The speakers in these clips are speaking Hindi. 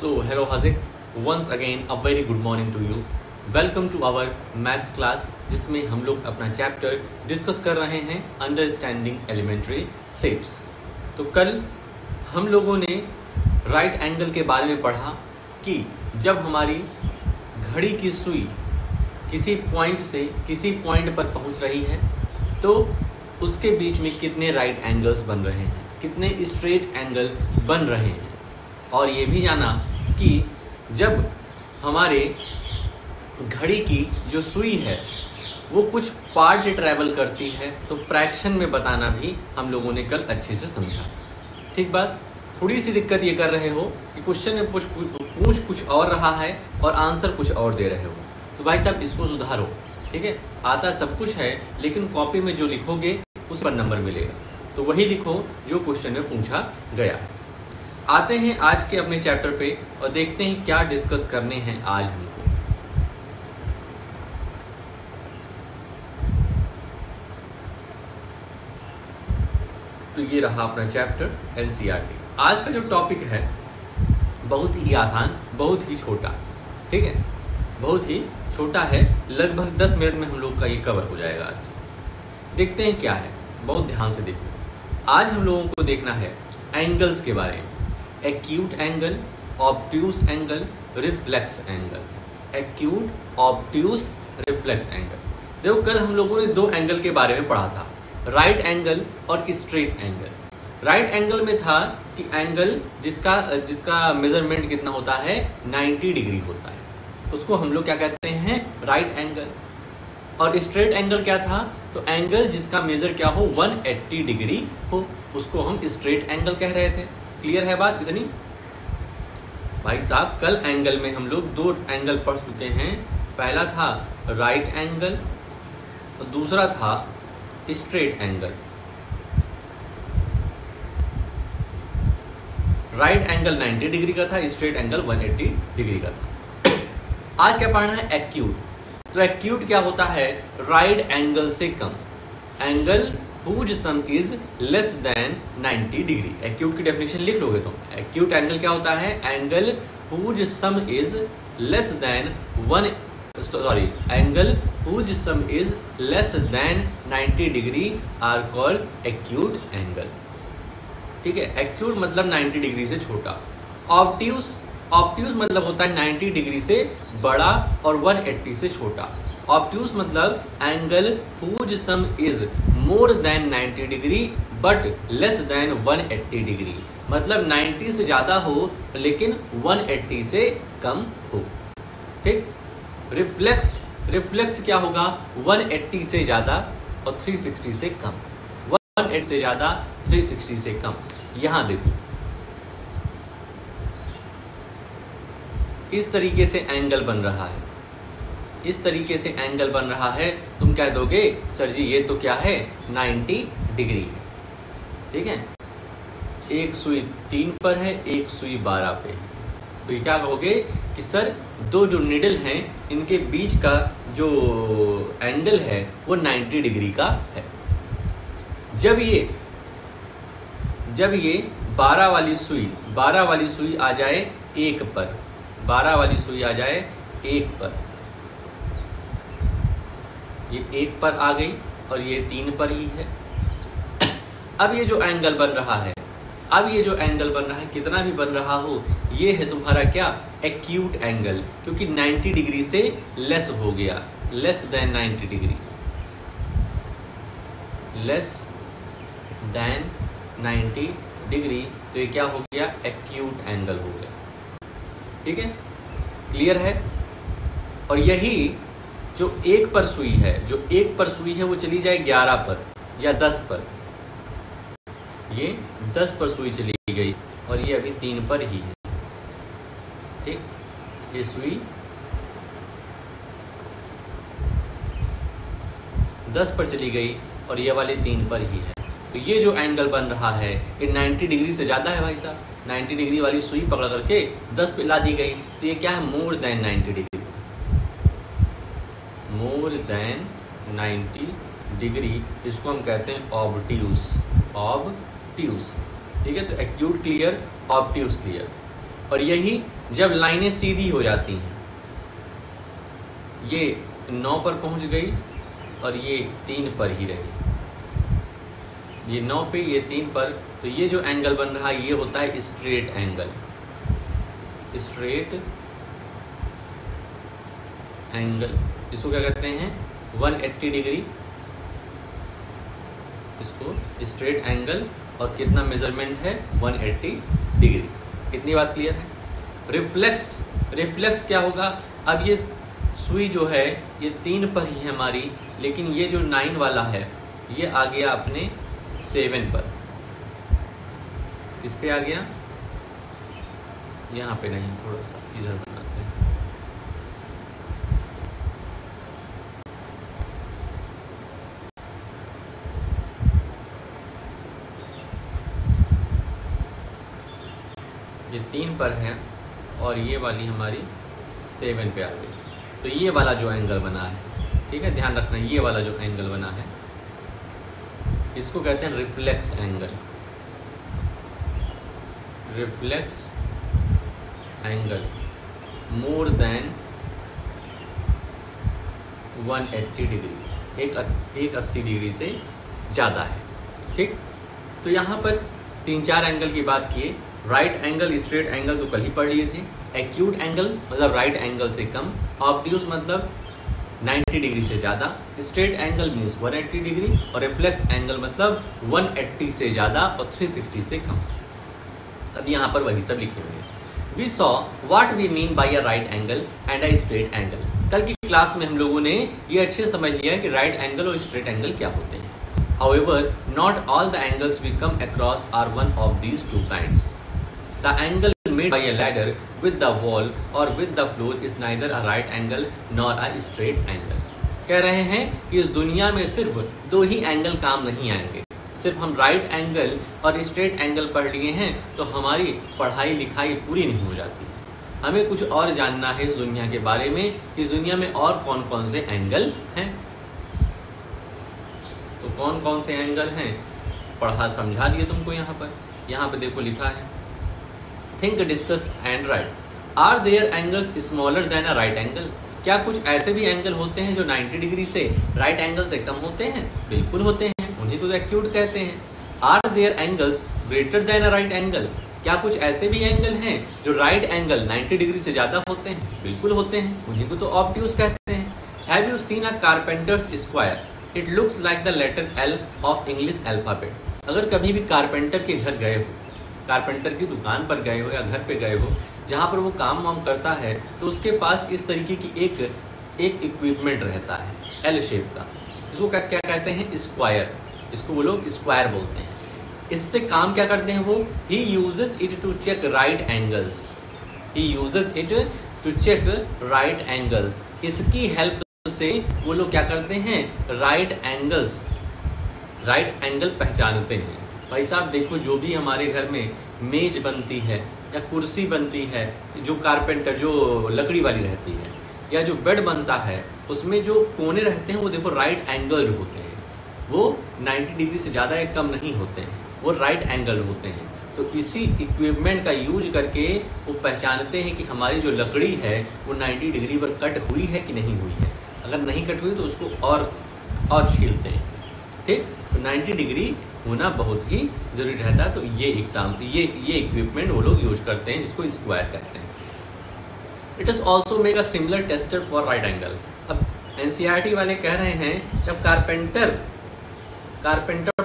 So, hello Haziq, once again a very good morning to you. Welcome to our maths class जिसमें हम लोग अपना चैप्टर डिस्कस कर रहे हैं अंडरस्टैंडिंग एलिमेंट्री शेप्स। तो कल हम लोगों ने राइट एंगल के बारे में पढ़ा कि जब हमारी घड़ी की सुई किसी पॉइंट से किसी पॉइंट पर पहुंच रही है तो उसके बीच में कितने राइट एंगल्स बन रहे हैं, कितने स्ट्रेट एंगल बन रहे हैं। और ये भी जाना कि जब हमारे घड़ी की जो सुई है वो कुछ पार्ट ट्रैवल करती है तो फ्रैक्शन में बताना भी हम लोगों ने कल अच्छे से समझा। ठीक बात। थोड़ी सी दिक्कत ये कर रहे हो कि क्वेश्चन में पूछ कुछ और रहा है और आंसर कुछ और दे रहे हो, तो भाई साहब इसको सुधारो। ठीक है, आता सब कुछ है लेकिन कॉपी में जो लिखोगे उस पर नंबर मिलेगा, तो वही लिखो जो क्वेश्चन में पूछा गया। आते हैं आज के अपने चैप्टर पे और देखते हैं क्या डिस्कस करने हैं आज हमको। तो ये रहा अपना चैप्टर एनसीईआरटी। आज का जो टॉपिक है बहुत ही आसान, बहुत ही छोटा। ठीक है, बहुत ही छोटा है, लगभग 10 मिनट में हम लोग का ये कवर हो जाएगा। आज देखते हैं क्या है, बहुत ध्यान से देखो। आज हम लोगों को देखना है एंगल्स के बारे में। Acute angle, obtuse angle, reflex angle. Acute, obtuse, reflex angle. देखो कल हम लोगों ने दो एंगल के बारे में पढ़ा था, राइट एंगल और स्ट्रेट एंगल। राइट एंगल में था कि एंगल जिसका मेजरमेंट कितना होता है, 90 डिग्री होता है, उसको हम लोग क्या कहते हैं, राइट एंगल। और स्ट्रेट एंगल क्या था, तो एंगल जिसका मेजर क्या हो, 180 डिग्री हो, उसको हम स्ट्रेट एंगल कह रहे थे। क्लियर है बात इतनी? भाई साहब कल एंगल में हम लोग दो एंगल पढ़ चुके हैं। पहला था राइट एंगल और दूसरा था straight angle. Right angle 90 degree का था, स्ट्रेट एंगल 180 डिग्री का था। आज क्या पढ़ना है, एक्यूट। तो एक्यूट क्या होता है, राइट एंगल से कम, angle whose sum is less than 90 degree. Acute की डेफिनेशन लिख लोगे तुम। एक्यूट एंगल क्या होता है, angle whose sum is less than angle whose sum is less than 90 degree are called acute angle. ठीक है, एक्यूट मतलब 90 डिग्री से छोटा। ऑब्ट्यूस, ऑब्ट्यूस मतलब होता है 90 डिग्री से बड़ा और 180 से छोटा। ऑब्ट्यूस मतलब angle whose sum is more than 90 degree but less than 180 degree, मतलब 90 से ज़्यादा हो लेकिन 180 से कम हो। ठीक। रिफ्लेक्स, रिफ्लेक्स क्या होगा, 180 से ज़्यादा और 360 से कम। 180 से ज़्यादा, 360 से कम। यहाँ देखो इस तरीके से एंगल बन रहा है, इस तरीके से एंगल बन रहा है। तुम कह दोगे सर जी ये तो क्या है, 90 डिग्री है। ठीक है, एक सुई 3 पर है, एक सुई 12 पे है, तो ये क्या कहोगे कि सर दो जो निडल हैं इनके बीच का जो एंगल है वो 90 डिग्री का है। जब ये 12 वाली सुई आ जाए 1 पर, 12 वाली सुई आ जाए 1 पर, ये 1 पर आ गई और ये 3 पर ही है। अब ये जो एंगल बन रहा है, कितना भी बन रहा हो, ये है तुम्हारा क्या, एक्यूट एंगल, क्योंकि 90 डिग्री से लेस हो गया, less than 90 degree, less than 90 degree, तो ये क्या हो गया, एक्यूट एंगल हो गया। ठीक है, क्लियर है। और यही जो 1 पर सुई है, वो चली जाए 11 पर या 10 पर, ये 10 पर सुई चली गई और ये अभी 3 पर ही है। ठीक, ये सुई 10 पर चली गई और ये वाली 3 पर ही है, तो ये जो एंगल बन रहा है ये 90 डिग्री से ज़्यादा है भाई साहब। 90 डिग्री वाली सुई पकड़ करके 10 पे ला दी गई, तो ये क्या है, more than 90 degree, more than 90 degree, इसको हम कहते हैं ऑब्ट्यूस। ऑब्ट्यूस। ठीक है, तो एक्यूट क्लियर, ऑब्ट्यूस क्लियर। और यही जब लाइनें सीधी हो जाती हैं, ये 9 पर पहुंच गई और ये 3 पर ही रही, ये 9 पे ये 3 पर, तो ये जो एंगल बन रहा है ये होता है स्ट्रेट एंगल। स्ट्रेट एंगल इसको क्या कहते हैं? 180 डिग्री, इसको स्ट्रेट एंगल। और कितना मेजरमेंट है? 180 डिग्री। इतनी बात क्लियर है? रिफ्लेक्स क्या होगा? अब ये सुई जो है ये 3 पर ही है हमारी, लेकिन ये जो 9 वाला है ये आ गया अपने 7 पर। किस पे आ गया? यहाँ पे नहीं, थोड़ा सा इधर बनाते हैं। ये 3 पर है और ये वाली हमारी 7 पे आ गई। तो ये वाला जो एंगल बना है, ठीक है, ध्यान रखना, ये वाला जो एंगल बना है इसको कहते हैं reflex angle. Reflex angle more than 180 degree, एक 80 डिग्री से ज़्यादा है। ठीक, तो यहाँ पर 3-4 एंगल की बात किए। राइट एंगल, स्ट्रेट एंगल तो कल ही पढ़ लिए थे। एक्यूट एंगल मतलब राइट एंगल से कम, ऑब्ट्यूज मतलब 90 डिग्री से ज़्यादा, स्ट्रेट एंगल मीन्स 180 डिग्री, और रिफ्लेक्स एंगल मतलब 180 से ज़्यादा और 360 से कम। अब यहाँ पर वही सब लिखे हुए हैं। We saw what we mean by a right angle and a straight angle. कल की क्लास में हम लोगों ने ये अच्छे से समझ लिया कि राइट एंगल और स्ट्रेट एंगल क्या होते हैं। However, not all the angles we come across are one of these two kinds. The angle made by a ladder with the wall or with the floor is neither a right angle nor a straight angle. कह रहे हैं कि इस दुनिया में सिर्फ 2 ही एंगल काम नहीं आएंगे। सिर्फ हम राइट एंगल और स्ट्रेट एंगल पढ़ लिए हैं तो हमारी पढ़ाई लिखाई पूरी नहीं हो जाती। हमें कुछ और जानना है इस दुनिया के बारे में, इस दुनिया में और कौन कौन से एंगल हैं। तो कौन कौन से एंगल हैं पढ़ा समझा दिए तुमको। यहाँ पर देखो लिखा है, think, discuss and write. Are there angles smaller than a right angle. क्या कुछ ऐसे भी एंगल होते हैं जो 90 डिग्री से राइट एंगल से कम होते हैं? बिल्कुल होते हैं, उन्हीं को एक्यूट कहते हैं। Are there angles greater than a right angle. क्या कुछ ऐसे भी एंगल हैं जो राइट एंगल 90 डिग्री से ज़्यादा होते हैं? बिल्कुल होते हैं, उन्हीं को तो ऑब्ट्यूज कहते हैं। Have you seen a carpenter's square? It looks like the letter L of English alphabet. अगर कभी भी कारपेंटर के घर गए हो, कारपेंटर की दुकान पर गए हो या घर पे गए हो जहाँ पर वो काम वाम करता है, तो उसके पास इस तरीके की एक इक्विपमेंट रहता है L शेप का। इसको क्या कहते हैं? स्क्वायर। इसको वो लोग स्क्वायर बोलते हैं। इससे काम क्या करते हैं वो? He uses it to check right angles. He uses it to check right angles. इसकी हेल्प से वो लोग क्या करते हैं? राइट एंगल पहचानते हैं। भाई साहब देखो, जो भी हमारे घर में मेज बनती है या कुर्सी बनती है, जो कारपेंटर जो लकड़ी वाली रहती है, या जो बेड बनता है, उसमें जो कोने रहते हैं वो देखो राइट एंगल होते हैं। वो 90 डिग्री से ज़्यादा या कम नहीं होते हैं, वो राइट एंगल होते हैं। तो इसी इक्विपमेंट का यूज करके वो पहचानते हैं कि हमारी जो लकड़ी है वो 90 डिग्री पर कट हुई है कि नहीं हुई है। अगर नहीं कट हुई तो उसको और छीलते हैं। ठीक, तो 90 डिग्री होना बहुत ही ज़रूरी रहता है। तो ये इक्विपमेंट वो लोग यूज करते हैं, जिसको स्क्वायर कहते हैं। It is also make a similar tester for right angle. अब NCERT वाले कह रहे हैं जब कारपेंटर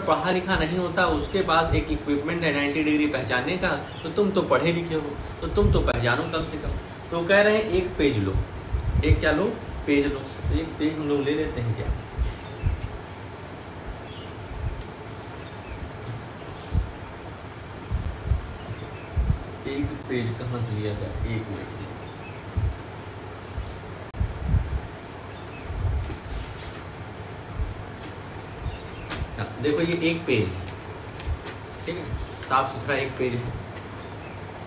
पढ़ा लिखा नहीं होता, उसके पास एक इक्विपमेंट है 90 डिग्री पहचानने का, तो तुम तो पढ़े लिखे हो, तो तुम तो पहचानो कम से कम। तो कह रहे हैं एक पेज लो, एक क्या लो? पेज लो। एक पेज हम लोग ले लेते हैं क्या? एक पेज कहाँ से लिया गया? एक मिनट। देखो ये एक पेज है, ठीक है, साफ सुथरा एक पेज है।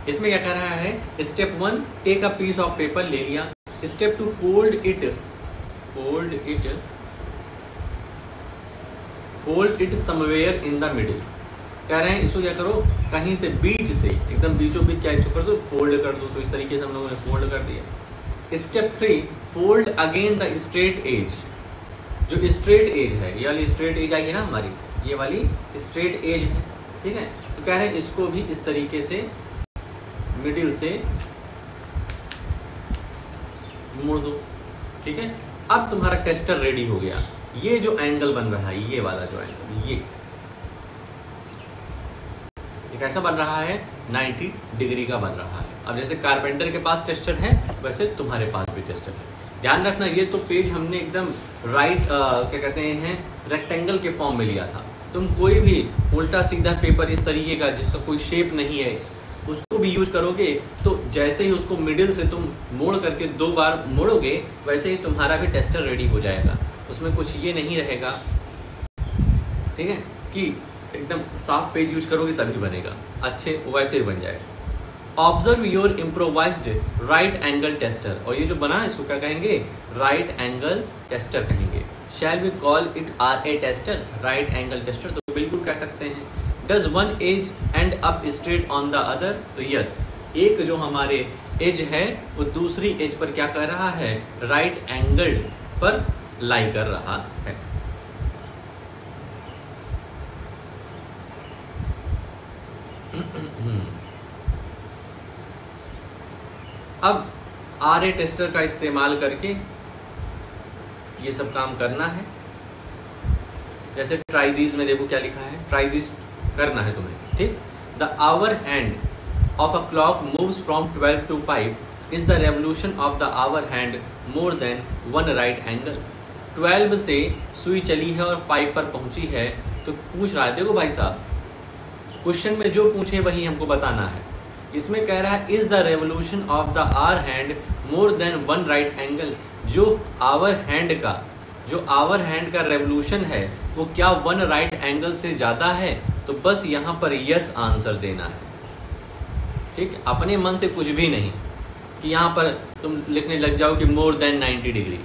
इसमें क्या कर रहा है? Step 1, take a piece of paper, ले लिया। Step 2, fold it somewhere in the middle. कह रहे हैं इसको क्या करो? कहीं से बीच से, एकदम बीचों बीच क्या इसको कर दो, फोल्ड कर दो। तो इस तरीके से हम लोगों ने फोल्ड कर दिया। Step 3, fold again the straight edge. जो स्ट्रेट एज है, ये वाली स्ट्रेट एज आई है ना हमारी, ये वाली स्ट्रेट एज है, ठीक है। तो कह रहे हैं इसको भी इस तरीके से मिडिल से मोड़ दो, ठीक है। अब तुम्हारा टेस्टर रेडी हो गया। ये जो एंगल बन रहा है, ये वाला जो एंगल, ये कैसा बन रहा है, 90 डिग्री का बन रहा है। अब जैसे कारपेंटर के पास टेस्टर है, वैसे तुम्हारे पास भी टेस्टर है। ध्यान रखना, ये तो पेज हमने एकदम राइट क्या कहते हैं, रेक्टेंगल के फॉर्म में लिया था। तुम कोई भी उल्टा सीधा पेपर इस तरीके का जिसका कोई शेप नहीं है, उसको भी यूज करोगे तो जैसे ही उसको मिडिल से तुम मोड़ करके 2 बार मोड़ोगे, वैसे ही तुम्हारा भी टेस्टर रेडी हो जाएगा। उसमें कुछ ये नहीं रहेगा, ठीक है, कि एकदम साफ पेज यूज करोगे तभी बनेगा, अच्छे वैसे ही बन जाएगा। Observe your improvised right angle tester. और ये जो बना है इसको क्या कहेंगे, राइट एंगल टेस्टर कहेंगे। Shall we call it R A tester, right angle tester, तो बिल्कुल कह सकते हैं। Does one edge end up straight on the other, तो यस, एक जो हमारे एज है वो दूसरी एज पर क्या कर रहा है, राइट एंगल पर लाई कर रहा है। अब आर ए टेस्टर का इस्तेमाल करके ये सब काम करना है। जैसे ट्राई दीज में देखो क्या लिखा है, ट्राई दीज करना है तुम्हें, ठीक। The hour hand of a clock moves from 12 to 5 is the revolution of the hour hand more than 1 right angle. 12 से सुई चली है और 5 पर पहुंची है, तो पूछ रहा है, देखो भाई साहब, क्वेश्चन में जो पूछे वही हमको बताना है। इसमें कह रहा है is the revolution of the hour hand more than 1 right angle. जो आवर हैंड का रेवोल्यूशन है वो क्या 1 राइट एंगल से ज़्यादा है, तो बस यहाँ पर यस आंसर देना है, ठीक। अपने मन से कुछ भी नहीं कि यहाँ पर तुम लिखने लग जाओ कि more than 90 degree,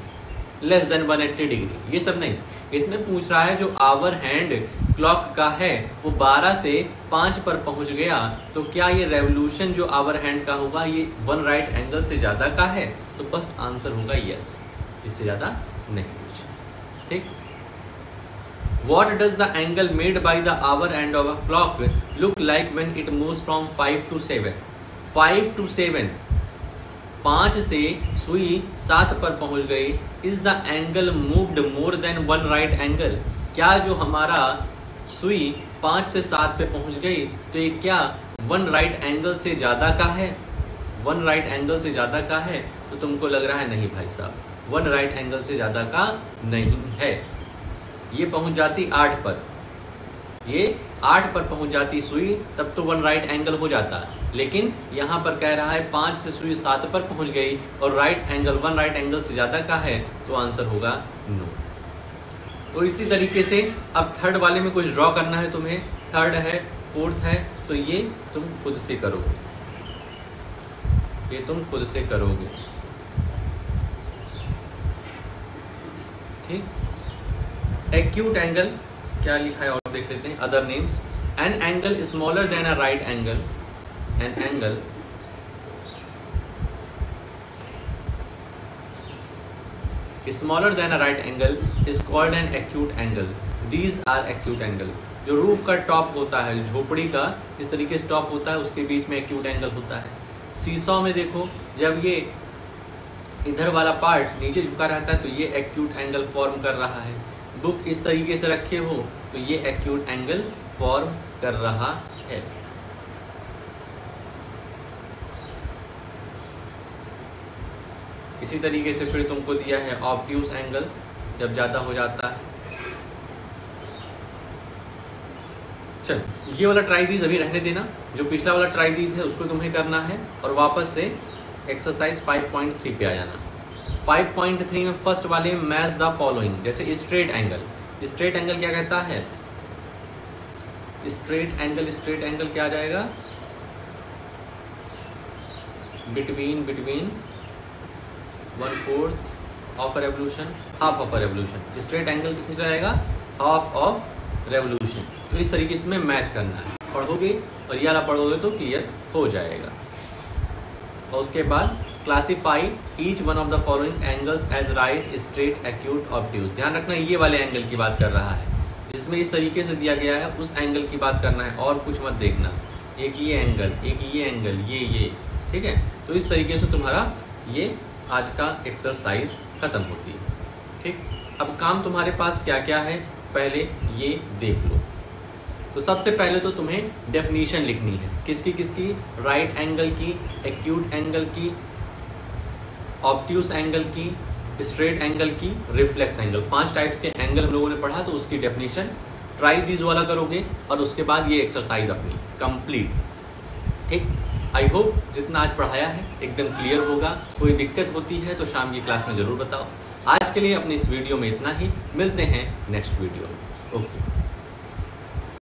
less than 180 degree, ये सब नहीं। इसमें पूछ रहा है जो आवर हैंड क्लॉक का है वो 12 से 5 पर पहुंच गया, तो क्या ये रेवोल्यूशन जो आवर हैंड का होगा ये 1 राइट एंगल से ज़्यादा का है, तो बस आंसर होगा यस, इससे ज़्यादा नहीं पूछा, ठीक। What does the angle made by the hour hand of a clock look like when it moves from 5 to 7? 5 to 7, 5 से सुई 7 पर पहुंच गई। Is the angle moved more than 1 right angle. क्या जो हमारा सुई 5 से 7 पे पहुंच गई तो ये क्या 1 राइट एंगल से ज़्यादा का है, 1 राइट एंगल से ज़्यादा का है, तो तुमको लग रहा है नहीं भाई साहब 1 राइट एंगल से ज़्यादा का नहीं है। ये पहुंच जाती 8 पर, ये 8 पर पहुंच जाती सुई, तब तो 1 राइट एंगल हो जाता, लेकिन यहाँ पर कह रहा है 5 से सुई 7 पर पहुंच गई और राइट एंगल 1 राइट एंगल से ज़्यादा का है, तो आंसर होगा नो। तो इसी तरीके से अब थर्ड वाले में कुछ ड्रॉ करना है तुम्हें, थर्ड है, फोर्थ है, तो ये तुम खुद से करोगे, ये तुम खुद से करोगे, ठीक। एक्यूट एंगल क्या लिखा है और देख लेते हैं, other names. An angle smaller than a right angle, an angle smaller than a right angle is called an acute angle. These are acute angle. जो रूफ का टॉप होता है, झोपड़ी का इस तरीके से टॉप होता है, उसके बीच में एक्यूट एंगल होता है। सीसॉ में देखो जब ये इधर वाला पार्ट नीचे झुका रहता है तो ये एक्यूट एंगल फॉर्म कर रहा है। बुक इस तरीके से रखे हो तो ये एक्यूट एंगल फॉर्म कर रहा है। इसी तरीके से फिर तुमको दिया है ऑब्ट्यूस एंगल, जब ज़्यादा हो जाता है। चल ये वाला ट्राई दीज अभी रहने देना, जो पिछला वाला ट्राई दीज है उसको तुम्हें करना है और वापस से एक्सरसाइज 5.3 पे आ जाना। 5.3 में फर्स्ट वाले मैच द फॉलोइंग, जैसे स्ट्रेट एंगल। स्ट्रेट एंगल क्या कहता है, स्ट्रेट एंगल क्या आ जाएगा, between 1/4 of revolution, half of revolution. Straight angle किसमें जाएगा, हाफ ऑफ रेवोल्यूशन। तो इस तरीके से मैच करना है। पढ़ोगे और ये वाला पढ़ोगे तो क्लियर हो जाएगा। और उसके बाद classify each one of the following angles as right, straight, acute, obtuse. ध्यान रखना ये वाले एंगल की बात कर रहा है, जिसमें इस तरीके से दिया गया है उस एंगल की बात करना है और कुछ मत देखना। एक ये एंगल, एक ये एंगल, ये, ठीक है। तो इस तरीके से तुम्हारा ये आज का एक्सरसाइज ख़त्म होती है। ठीक, अब काम तुम्हारे पास क्या क्या है पहले ये देख लो। तो सबसे पहले तो तुम्हें डेफिनीशन लिखनी है, किसकी किसकी, राइट एंगल की, एक्यूट एंगल की, ऑब्ट्यूस एंगल की, स्ट्रेट एंगल की, रिफ्लेक्स एंगल। 5 टाइप्स के एंगल हम लोगों ने पढ़ा, तो उसकी डेफिनीशन ट्राई दिस वाला करोगे और उसके बाद ये एक्सरसाइज अपनी कंप्लीट। ठीक, आई होप जितना आज पढ़ाया है एकदम क्लियर होगा। कोई दिक्कत होती है तो शाम की क्लास में ज़रूर बताओ। आज के लिए अपने इस वीडियो में इतना ही, मिलते हैं नेक्स्ट वीडियो में। ओके।